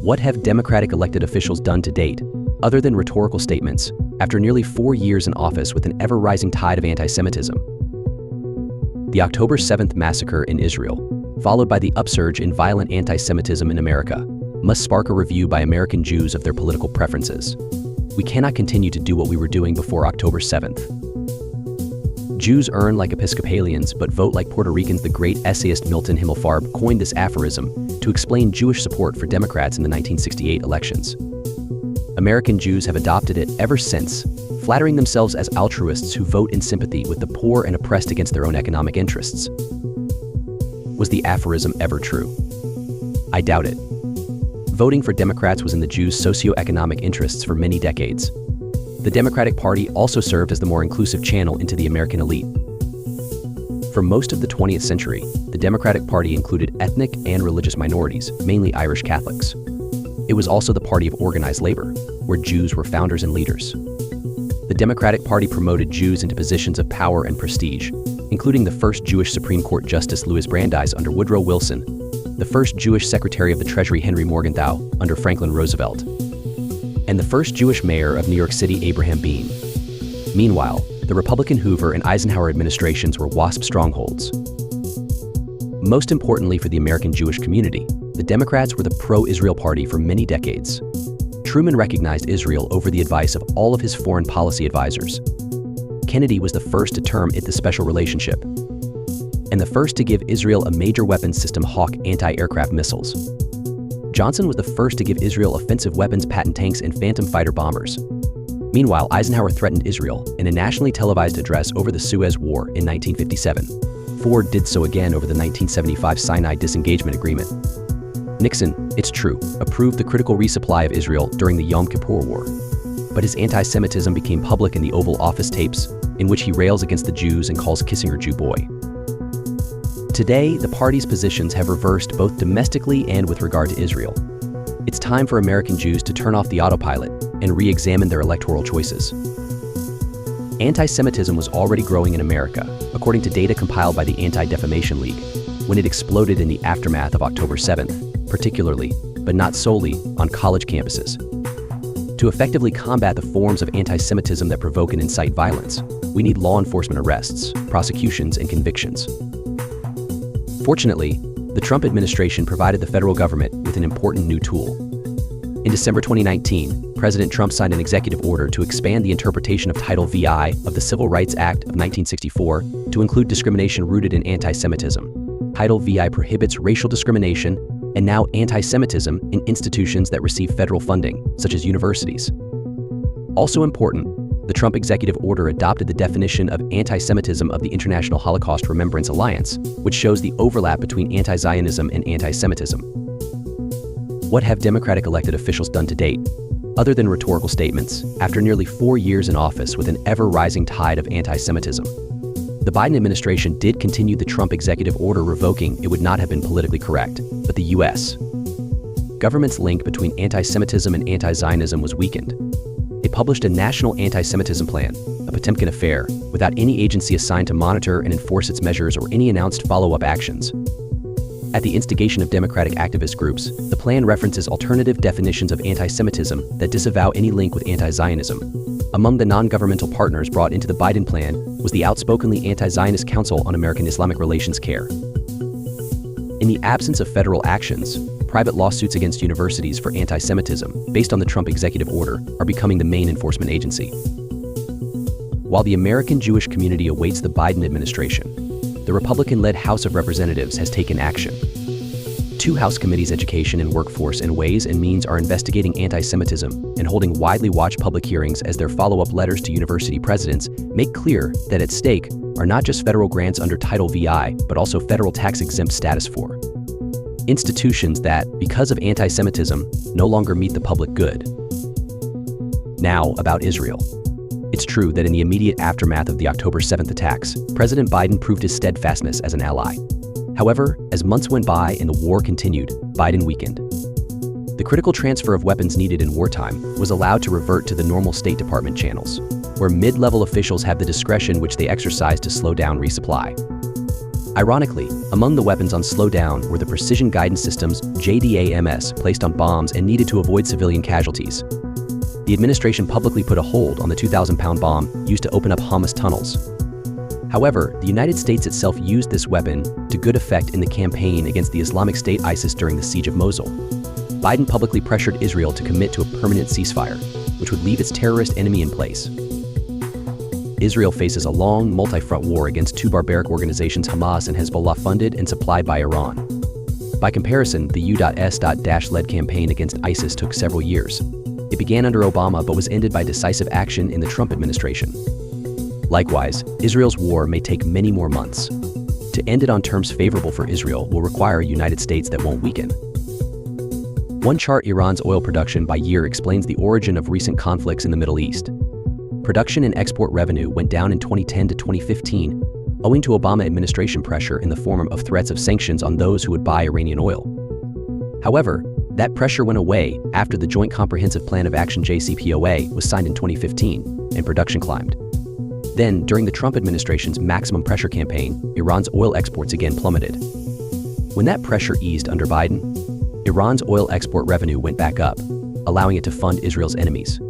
What have Democratic elected officials done to date, other than rhetorical statements, after nearly 4 years in office with an ever-rising tide of anti-Semitism? The October 7th massacre in Israel, followed by the upsurge in violent anti-Semitism in America, must spark a review by American Jews of their political preferences. We cannot continue to do what we were doing before October 7th. Jews earn like Episcopalians but vote like Puerto Ricans. The great essayist Milton Himmelfarb coined this aphorism to explain Jewish support for Democrats in the 1968 elections. American Jews have adopted it ever since, flattering themselves as altruists who vote in sympathy with the poor and oppressed against their own economic interests. Was the aphorism ever true? I doubt it. Voting for Democrats was in the Jews' socio-economic interests for many decades. The Democratic Party also served as the more inclusive channel into the American elite. For most of the 20th century, the Democratic Party included ethnic and religious minorities, mainly Irish Catholics. It was also the party of organized labor, where Jews were founders and leaders. The Democratic Party promoted Jews into positions of power and prestige, including the first Jewish Supreme Court Justice Louis Brandeis under Woodrow Wilson, the first Jewish Secretary of the Treasury Henry Morgenthau under Franklin Roosevelt, and the first Jewish mayor of New York City, Abraham Bean. Meanwhile, the Republican Hoover and Eisenhower administrations were WASP strongholds. Most importantly for the American Jewish community, the Democrats were the pro-Israel party for many decades. Truman recognized Israel over the advice of all of his foreign policy advisors. Kennedy was the first to term it the special relationship, and the first to give Israel a major weapons system Hawk anti-aircraft missiles. Johnson was the first to give Israel offensive weapons patent tanks and Phantom fighter bombers. Meanwhile, Eisenhower threatened Israel in a nationally televised address over the Suez War in 1957. Ford did so again over the 1975 Sinai Disengagement Agreement. Nixon, it's true, approved the critical resupply of Israel during the Yom Kippur War. But his anti-Semitism became public in the Oval Office tapes, in which he rails against the Jews and calls Kissinger Jew boy. Today, the party's positions have reversed both domestically and with regard to Israel. It's time for American Jews to turn off the autopilot and re-examine their electoral choices. Anti-Semitism was already growing in America, according to data compiled by the Anti-Defamation League, when it exploded in the aftermath of October 7th, particularly, but not solely, on college campuses. To effectively combat the forms of anti-Semitism that provoke and incite violence, we need law enforcement arrests, prosecutions, and convictions. Fortunately, the Trump administration provided the federal government with an important new tool. In December 2019, President Trump signed an executive order to expand the interpretation of Title VI of the Civil Rights Act of 1964 to include discrimination rooted in anti-Semitism. Title VI prohibits racial discrimination and now anti-Semitism in institutions that receive federal funding, such as universities. Also important, the Trump executive order adopted the definition of anti-Semitism of the International Holocaust Remembrance Alliance, which shows the overlap between anti-Zionism and anti-Semitism. What have Democratic elected officials done to date, other than rhetorical statements, after nearly 4 years in office with an ever-rising tide of anti-Semitism? The Biden administration did continue the Trump executive order revoking it would not have been politically correct, but the U.S. government's link between anti-Semitism and anti-Zionism was weakened. It published a national anti-Semitism plan, a Potemkin affair, without any agency assigned to monitor and enforce its measures or any announced follow-up actions. At the instigation of Democratic activist groups, the plan references alternative definitions of anti-Semitism that disavow any link with anti-Zionism. Among the non-governmental partners brought into the Biden plan was the outspokenly anti-Zionist Council on American Islamic Relations CAIR. In the absence of federal actions, private lawsuits against universities for anti-Semitism, based on the Trump executive order, are becoming the main enforcement agency. While the American Jewish community awaits the Biden administration, the Republican-led House of Representatives has taken action. 2 House committees, Education and Workforce and Ways and Means, are investigating anti-Semitism and holding widely watched public hearings as their follow-up letters to university presidents make clear that at stake are not just federal grants under Title VI, but also federal tax-exempt status for institutions that, because of anti-Semitism, no longer meet the public good. Now, about Israel. It's true that in the immediate aftermath of the October 7th attacks, President Biden proved his steadfastness as an ally. However, as months went by and the war continued, Biden weakened. The critical transfer of weapons needed in wartime was allowed to revert to the normal State Department channels, where mid-level officials have the discretion which they exercise to slow down resupply. Ironically, among the weapons on slowdown were the precision guidance systems JDAMS placed on bombs and needed to avoid civilian casualties. The administration publicly put a hold on the 2,000-pound bomb used to open up Hamas tunnels. However, the United States itself used this weapon to good effect in the campaign against the Islamic State ISIS during the siege of Mosul. Biden publicly pressured Israel to commit to a permanent ceasefire, which would leave its terrorist enemy in place. Israel faces a long, multi-front war against two barbaric organizations, Hamas and Hezbollah, funded and supplied by Iran. By comparison, the U.S.-led campaign against ISIS took several years. It began under Obama but was ended by decisive action in the Trump administration. Likewise, Israel's war may take many more months. To end it on terms favorable for Israel will require a United States that won't weaken. One chart, Iran's oil production by year, explains the origin of recent conflicts in the Middle East. Production and export revenue went down in 2010 to 2015, owing to Obama administration pressure in the form of threats of sanctions on those who would buy Iranian oil. However, that pressure went away after the Joint Comprehensive Plan of Action (JCPOA) was signed in 2015, and production climbed. Then, during the Trump administration's maximum pressure campaign, Iran's oil exports again plummeted. When that pressure eased under Biden, Iran's oil export revenue went back up, allowing it to fund Israel's enemies.